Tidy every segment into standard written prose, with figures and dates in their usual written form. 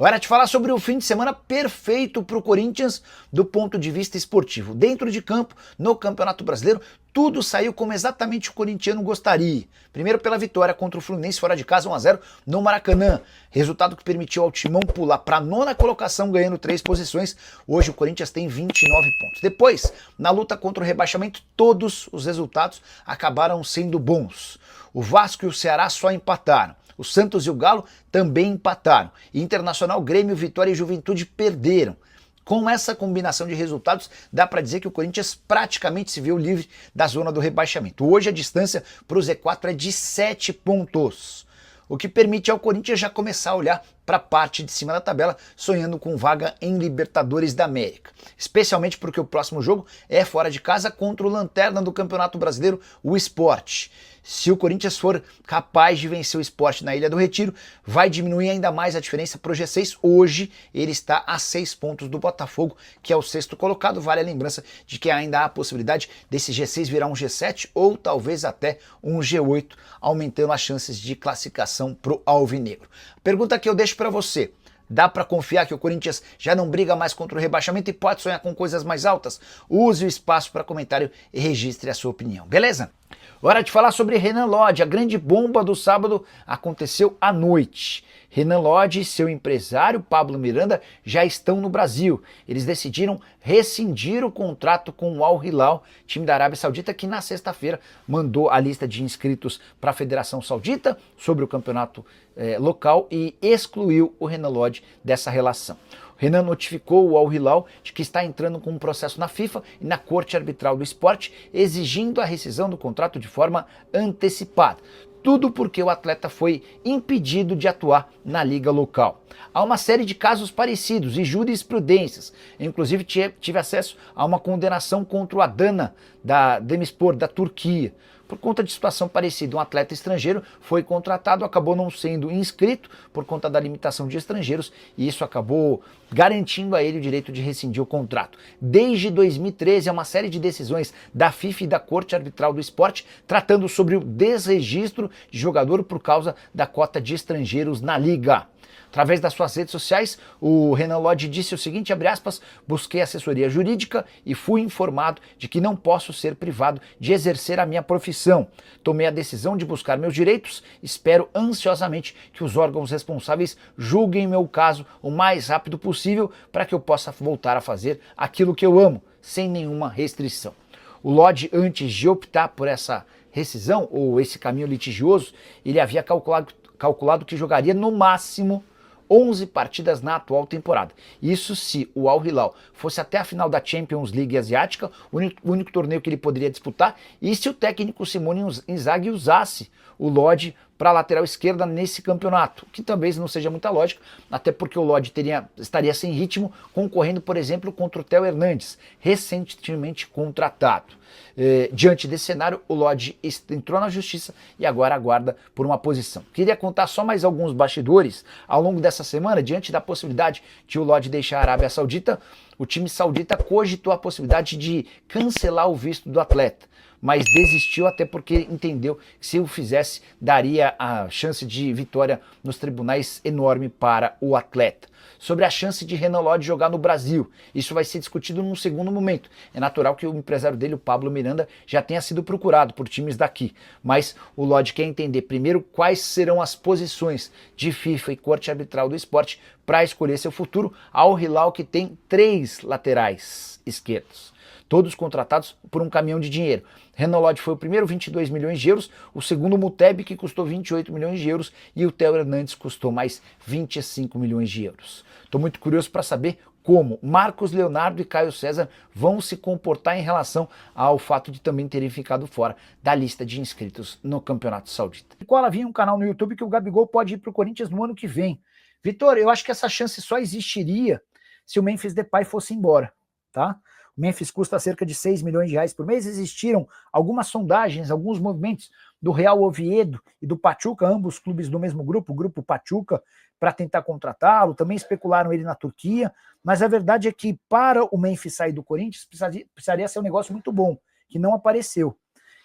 Hora de falar sobre o fim de semana perfeito para o Corinthians do ponto de vista esportivo. Dentro de campo, no Campeonato Brasileiro, tudo saiu como exatamente o corintiano gostaria. Primeiro pela vitória contra o Fluminense fora de casa 1-0 no Maracanã. Resultado que permitiu ao Timão pular para a nona colocação ganhando 3 posições. Hoje o Corinthians tem 29 pontos. Depois, na luta contra o rebaixamento, todos os resultados acabaram sendo bons. O Vasco e o Ceará só empataram. O Santos e o Galo também empataram. Internacional, Grêmio, Vitória e Juventude perderam. Com essa combinação de resultados, dá para dizer que o Corinthians praticamente se viu livre da zona do rebaixamento. Hoje a distância para o Z4 é de 7 pontos, o que permite ao Corinthians já começar a olhar para a parte de cima da tabela, sonhando com vaga em Libertadores da América. Especialmente porque o próximo jogo é fora de casa contra o lanterna do Campeonato Brasileiro, o Sport. Se o Corinthians for capaz de vencer o Sport na Ilha do Retiro, vai diminuir ainda mais a diferença para o G6. Hoje ele está a 6 pontos do Botafogo, que é o sexto colocado. Vale a lembrança de que ainda há a possibilidade desse G6 virar um G7 ou talvez até um G8, aumentando as chances de classificação para o Alvinegro. Pergunta que eu deixo para você. Dá para confiar que o Corinthians já não briga mais contra o rebaixamento e pode sonhar com coisas mais altas? Use o espaço para comentário e registre a sua opinião, beleza? Hora de falar sobre Renan Lodge. A grande bomba do sábado aconteceu à noite. Renan Lodge e seu empresário Pablo Miranda já estão no Brasil. Eles decidiram rescindir o contrato com o Al Hilal, time da Arábia Saudita, que na sexta-feira mandou a lista de inscritos para a Federação Saudita sobre o campeonato local e excluiu o Renan Lodge dessa relação. Renan notificou o Al Hilal de que está entrando com um processo na FIFA e na Corte Arbitral do Esporte, exigindo a rescisão do contrato de forma antecipada. Tudo porque o atleta foi impedido de atuar na liga local. Há uma série de casos parecidos e jurisprudências. Inclusive tive acesso a uma condenação contra o Adana da Demirspor, da Turquia. Por conta de situação parecida, um atleta estrangeiro foi contratado, acabou não sendo inscrito por conta da limitação de estrangeiros e isso acabou garantindo a ele o direito de rescindir o contrato. Desde 2013, há uma série de decisões da FIFA e da Corte Arbitral do Esporte tratando sobre o desregistro de jogador por causa da cota de estrangeiros na liga. Através das suas redes sociais, o Renan Lodge disse o seguinte, abre aspas, busquei assessoria jurídica e fui informado de que não posso ser privado de exercer a minha profissão. Tomei a decisão de buscar meus direitos, espero ansiosamente que os órgãos responsáveis julguem meu caso o mais rápido possível para que eu possa voltar a fazer aquilo que eu amo, sem nenhuma restrição. O Lodge, antes de optar por essa rescisão ou esse caminho litigioso, ele havia calculado que jogaria no máximo 11 partidas na atual temporada. Isso se o Al Hilal fosse até a final da Champions League Asiática, o único torneio que ele poderia disputar, e se o técnico Simone Inzaghi usasse o Lodge para a lateral esquerda nesse campeonato, que talvez não seja muita lógica, até porque o Lodge estaria sem ritmo, concorrendo, por exemplo, contra o Theo Hernandes, recentemente contratado. Diante desse cenário, o Lodge entrou na justiça e agora aguarda por uma posição. Queria contar só mais alguns bastidores. Ao longo dessa semana, diante da possibilidade de o Lodge deixar a Arábia Saudita, o time saudita cogitou a possibilidade de cancelar o visto do atleta, mas desistiu até porque entendeu que se o fizesse, daria a chance de vitória nos tribunais enorme para o atleta. Sobre a chance de Renan Lodge jogar no Brasil, isso vai ser discutido num segundo momento. É natural que o empresário dele, o Pablo Miranda, já tenha sido procurado por times daqui, mas o Lodge quer entender primeiro quais serão as posições de FIFA e Corte Arbitral do Esporte para escolher seu futuro. Al Hilal, que tem 3 laterais esquerdos, todos contratados por um caminhão de dinheiro. Renan Lodge foi o primeiro, 22 milhões de euros, o segundo Muteb, que custou 28 milhões de euros, e o Theo Hernandes custou mais 25 milhões de euros. Estou muito curioso para saber como Marcos Leonardo e Caio César vão se comportar em relação ao fato de também terem ficado fora da lista de inscritos no Campeonato Saudita. Cola vinha um canal no YouTube que o Gabigol pode ir para o Corinthians no ano que vem. Vitor, eu acho que essa chance só existiria se o Memphis Depay fosse embora, tá? O Memphis custa cerca de 6 milhões de reais por mês. Existiram algumas sondagens, alguns movimentos do Real Oviedo e do Pachuca, ambos clubes do mesmo grupo, o grupo Pachuca, para tentar contratá-lo. Também especularam ele na Turquia, mas a verdade é que para o Memphis sair do Corinthians precisaria ser um negócio muito bom, que não apareceu.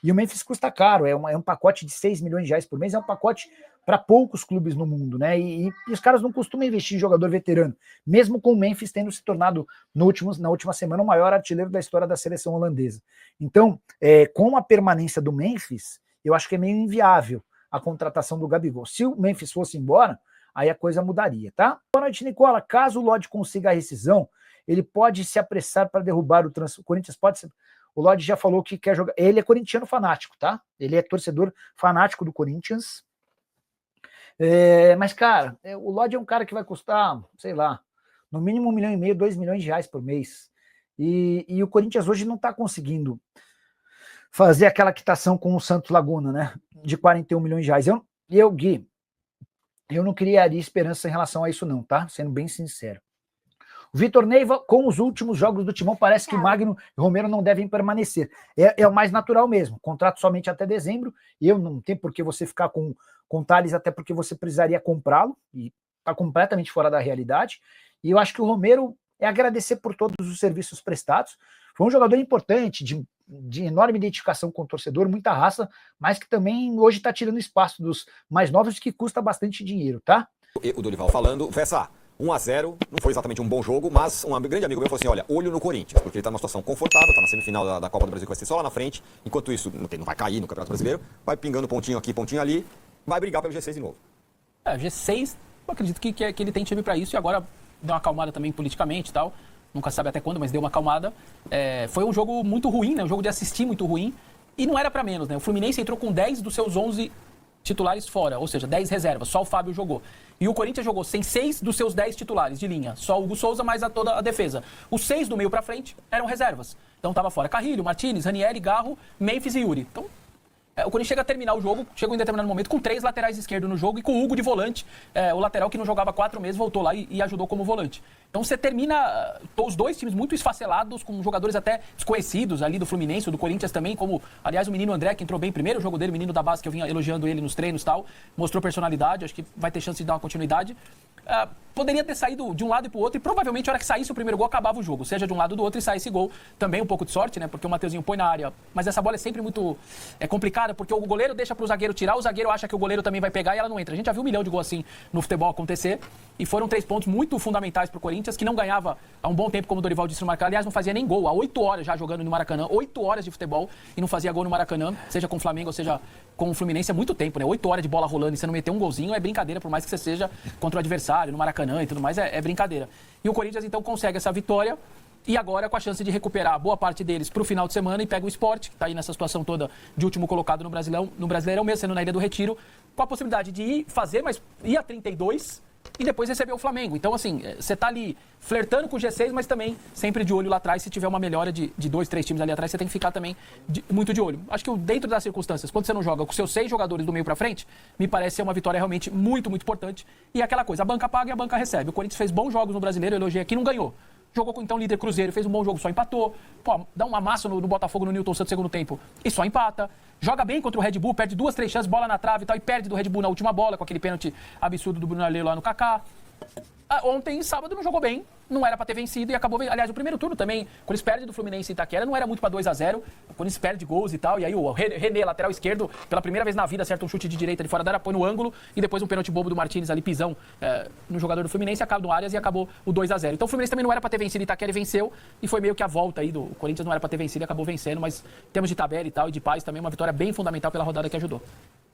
E o Memphis custa caro, é um pacote de 6 milhões de reais por mês, é um pacote para poucos clubes no mundo, né? E os caras não costumam investir em jogador veterano, mesmo com o Memphis tendo se tornado na última semana o maior artilheiro da história da seleção holandesa. Então, com a permanência do Memphis, eu acho que é meio inviável a contratação do Gabigol. Se o Memphis fosse embora, aí a coisa mudaria, tá? Boa noite, Nicola. Caso o Lodge consiga a rescisão, ele pode se apressar para derrubar o Corinthians pode ser... O Lodge já falou que quer jogar. Ele é corintiano fanático, tá? Ele é torcedor fanático do Corinthians. Mas, cara, o Lodge é um cara que vai custar, sei lá, no mínimo 1,5 milhão, 2 milhões de reais por mês. E o Corinthians hoje não está conseguindo fazer aquela quitação com o Santos Laguna, né? De 41 milhões de reais. Gui, eu não criaria esperança em relação a isso, não, tá? Sendo bem sincero. O Vitor Neiva, com os últimos jogos do Timão, parece que Magno e Romero não devem permanecer. É o mais natural mesmo. Contrato somente até dezembro. Eu não tenho por que você ficar com Thales, até porque você precisaria comprá-lo. E está completamente fora da realidade. E eu acho que o Romero é agradecer por todos os serviços prestados. Foi um jogador importante, de enorme identificação com o torcedor, muita raça, mas que também hoje está tirando espaço dos mais novos, que custa bastante dinheiro, tá? O Dorival falando, Vessa, 1-0, não foi exatamente um bom jogo, mas um grande amigo meu falou assim, olha, olho no Corinthians, porque ele está numa situação confortável, está na semifinal da Copa do Brasil, que vai ser só lá na frente, enquanto isso não vai cair no Campeonato Brasileiro, vai pingando pontinho aqui, pontinho ali, vai brigar pelo G6 de novo. G6, eu acredito que ele tem time para isso, e agora deu uma acalmada também politicamente e tal, nunca sabe até quando, mas deu uma acalmada. Foi um jogo muito ruim, né? Um jogo de assistir muito ruim, e não era para menos, né? O Fluminense entrou com 10 dos seus 11 titulares fora, ou seja, 10 reservas, só o Fábio jogou. E o Corinthians jogou sem 6 dos seus 10 titulares de linha, só o Hugo Souza mais toda a defesa. Os 6 do meio para frente eram reservas. Então tava fora Carrilho, Martínez, Ranieri, Garro, Memphis e Yuri. Então, o Corinthians chega a terminar o jogo, chegou em determinado momento com 3 laterais esquerdos no jogo e com o Hugo de volante, o lateral que não jogava há 4 meses, voltou lá e ajudou como volante. Então você termina os dois times muito esfacelados, com jogadores até desconhecidos ali do Fluminense, do Corinthians também, como, aliás, o menino André, que entrou bem primeiro, o jogo dele, o menino da base, que eu vinha elogiando ele nos treinos e tal, mostrou personalidade, acho que vai ter chance de dar uma continuidade. Poderia ter saído de um lado e pro outro, e provavelmente a hora que saísse o primeiro gol acabava o jogo, seja de um lado ou do outro, e saísse gol. Também um pouco de sorte, né? Porque o Mateuzinho põe na área, mas essa bola é sempre muito complicada, porque o goleiro deixa pro zagueiro tirar, o zagueiro acha que o goleiro também vai pegar e ela não entra. A gente já viu 1 milhão de gols assim no futebol acontecer, e foram 3 pontos muito fundamentais pro Corinthians, que não ganhava há um bom tempo, como o Dorival disse no Maracanã. Aliás, não fazia nem gol, há 8 horas já jogando no Maracanã, 8 horas de futebol, e não fazia gol no Maracanã, seja com o Flamengo ou seja com o Fluminense, é muito tempo, né? 8 horas de bola rolando e você não meter um golzinho é brincadeira, por mais que você seja contra o adversário, no Maracanã e tudo mais, é brincadeira. E o Corinthians, então, consegue essa vitória, e agora com a chance de recuperar boa parte deles para o final de semana, e pega o Sport, que está aí nessa situação toda de último colocado no Brasileirão mesmo, sendo na Ilha do Retiro, com a possibilidade de ir fazer, mas ir a 32 e depois receber o Flamengo. Então, assim, você tá ali flertando com o G6, mas também sempre de olho lá atrás. Se tiver uma melhora de 2, 3 times ali atrás, você tem que ficar também muito de olho. Acho que dentro das circunstâncias, quando você não joga com seus 6 jogadores do meio pra frente, me parece ser uma vitória realmente muito, muito importante. E é aquela coisa, a banca paga e a banca recebe. O Corinthians fez bons jogos no Brasileiro, eu elogiei aqui, não ganhou. Jogou com então o líder Cruzeiro, fez um bom jogo, só empatou. Pô, dá uma massa no Botafogo, no Newton Santos no segundo tempo e só empata. Joga bem contra o Red Bull, perde 2, 3 chances, bola na trave e tal, e perde do Red Bull na última bola, com aquele pênalti absurdo do Bruno Alê lá no Kaká. Ontem, sábado, não jogou bem, não era pra ter vencido e acabou vencendo. Aliás, o primeiro turno também, quando eles perdem do Fluminense em Itaquera, não era muito pra 2-0, quando eles perdem gols e tal, e aí o René, lateral esquerdo, pela primeira vez na vida, acerta um chute de direita de fora da área, põe no ângulo, e depois um pênalti bobo do Martínez ali, pisão no jogador do Fluminense, acaba no Arias e acabou o 2-0. Então o Fluminense também não era pra ter vencido Itaquera e venceu, e foi meio que a volta aí do Corinthians, não era pra ter vencido e acabou vencendo, mas em termos de tabela e tal, e de paz, também uma vitória bem fundamental pela rodada que ajudou.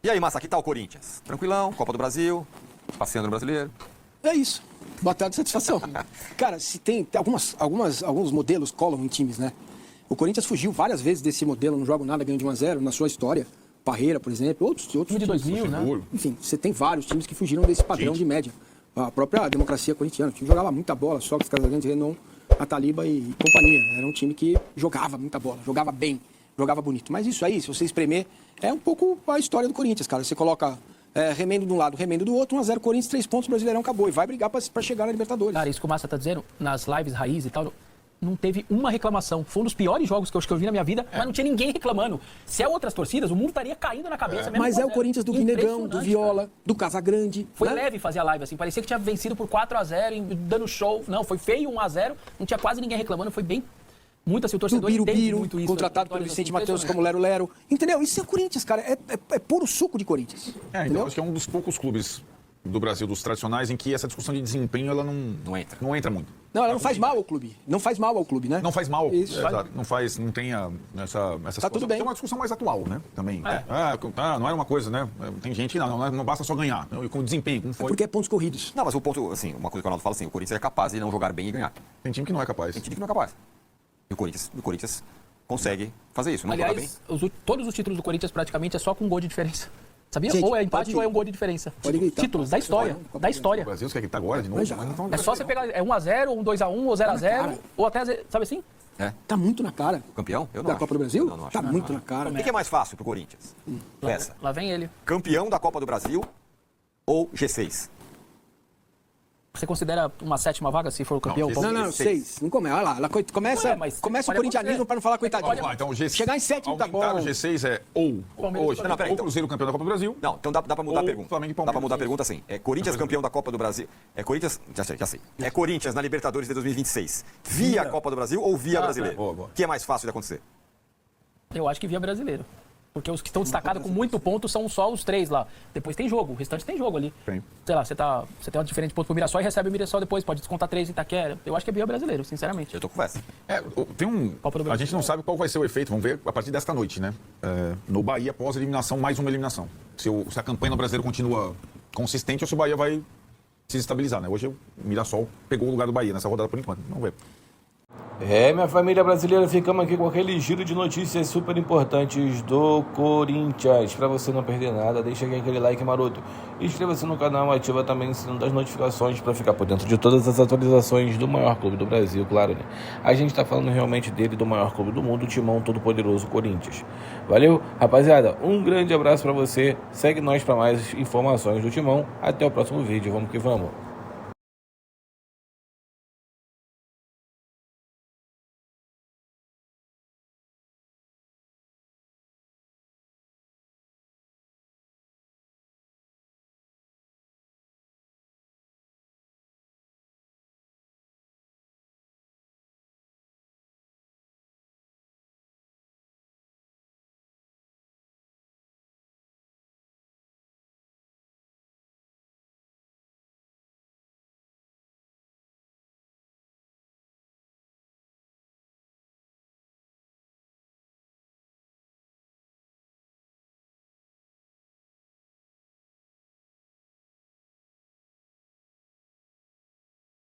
E aí, Massa, que tal o Corinthians? Tranquilão, Copa do Brasil, passeando no Brasileiro. É isso. Boa tarde, satisfação. Cara, se tem alguns modelos colam em times, né? O Corinthians fugiu várias vezes desse modelo, não joga nada, ganha de 1-0 na sua história. Parreira, por exemplo, outros time de 2000, né? Enfim, você tem vários times que fugiram desse padrão de média. A própria democracia corintiana, o time jogava muita bola, Sócrates, Casagrande, Renan, Ataliba e companhia. Era um time que jogava muita bola, jogava bem, jogava bonito. Mas isso aí, se você espremer, é um pouco a história do Corinthians, cara. Você coloca remendo de um lado, remendo do outro, 1-0 Corinthians, 3 pontos, Brasileirão acabou. E vai brigar pra chegar na Libertadores. Cara, isso que o Massa tá dizendo, nas lives raiz e tal, não teve uma reclamação. Foi um dos piores jogos que eu vi na minha vida, mas não tinha ninguém reclamando. Se é outras torcidas, o mundo estaria caindo na cabeça mesmo. Mas é o Corinthians do Guinegão, do Viola, cara. Do Casagrande. Foi leve fazer a live, assim. Parecia que tinha vencido por 4-0, dando show. Não, foi feio, 1-0. Não tinha quase ninguém reclamando, foi bem muito assim, o Do torcedor entende Birubiru, muito isso. contratado pelo Vitórias Vicente assim, Matheus como impressionante. Lero-Lero. Entendeu? Isso é Corinthians, cara. É puro suco de Corinthians. Então, entendeu? acho que é um dos poucos clubes do Brasil, dos tradicionais, em que essa discussão de desempenho ela Não entra. não entra muito. Não, ela não faz mal ao clube. Não faz mal ao clube, né? Não faz mal. Isso. Exato. Não tem essa Tá tudo bem. Tem uma discussão mais atual, né? Também. É. Não é uma coisa, né? Tem gente que não basta só ganhar. E com desempenho, como foi. Porque é pontos corridos. Não, mas o ponto, assim, uma coisa que o Ronaldo fala assim, o Corinthians é capaz de não jogar bem e ganhar. Tem time que não é capaz. Tem time que não é capaz. E o Corinthians consegue fazer isso, não joga bem. Aliás, todos os títulos do Corinthians praticamente é só com um gol de diferença. Sabia? Gente, ou é empate pode- ou é um gol de diferença. pode gritar. Títulos da história. Pode. Da O história. Brasil, você quer gritar agora de novo? Mas já. Mas não- É só você pegar 1x0, ou 2x1, ou 0x0, cara. ou até, sabe assim? É. Tá muito na cara. Campeão? Eu não Da acho. Copa do Brasil? Não acho. Tá muito na cara. O que é mais fácil pro Corinthians? Peça. Lá vem ele. Campeão da Copa do Brasil ou G6? Você considera uma sétima vaga se for o campeão? Não, Palmeiras? Não, 6. Não começa. Olha lá, ela começa, Ué, mas começa o pode corintianismo acontecer. para não falar coitadinho. Vamos lá, então o G6. Chegar em sétimo tá aumentar bom. o G6 é ou Palmeiras- hoje, Não, peraí, ou então. Cruzeiro campeão da Copa do Brasil. Não, então dá pra mudar a Ou pergunta. Flamengo e Dá pra Palmeiras. mudar a pergunta assim. É Corinthians campeão da Copa do Brasil. É Corinthians, já sei. É Corinthians na Libertadores de 2026. Via Copa do Brasil ou via Brasileiro? boa, boa. O que é mais fácil de acontecer? Eu acho que via brasileiro. Porque os que estão destacados com muito ponto são só os 3 lá. Depois tem jogo, o restante tem jogo ali. Tem. Sei lá, você tem uma diferente de ponto pro Mirassol e recebe o Mirassol depois, pode descontar 3 em Itaquera. Eu acho que é via brasileiro, sinceramente. Eu tô com essa. Copa do Brasil. A gente não sabe qual vai ser o efeito, vamos ver a partir desta noite, né? No Bahia, após a eliminação, mais uma eliminação. Se a campanha no brasileiro continua consistente ou se o Bahia vai se estabilizar, né? Hoje o Mirassol pegou o lugar do Bahia nessa rodada por enquanto. Vamos ver. Minha família brasileira, ficamos aqui com aquele giro de notícias super importantes do Corinthians. Para você não perder nada, deixa aqui aquele like maroto. Inscreva-se no canal, ativa também o sino das notificações para ficar por dentro de todas as atualizações do maior clube do Brasil, claro, né? A gente tá falando realmente dele, do maior clube do mundo, o Timão Todo-Poderoso Corinthians. Valeu, rapaziada, um grande abraço para você. Segue nós para mais informações do Timão. Até o próximo vídeo, vamos que vamos.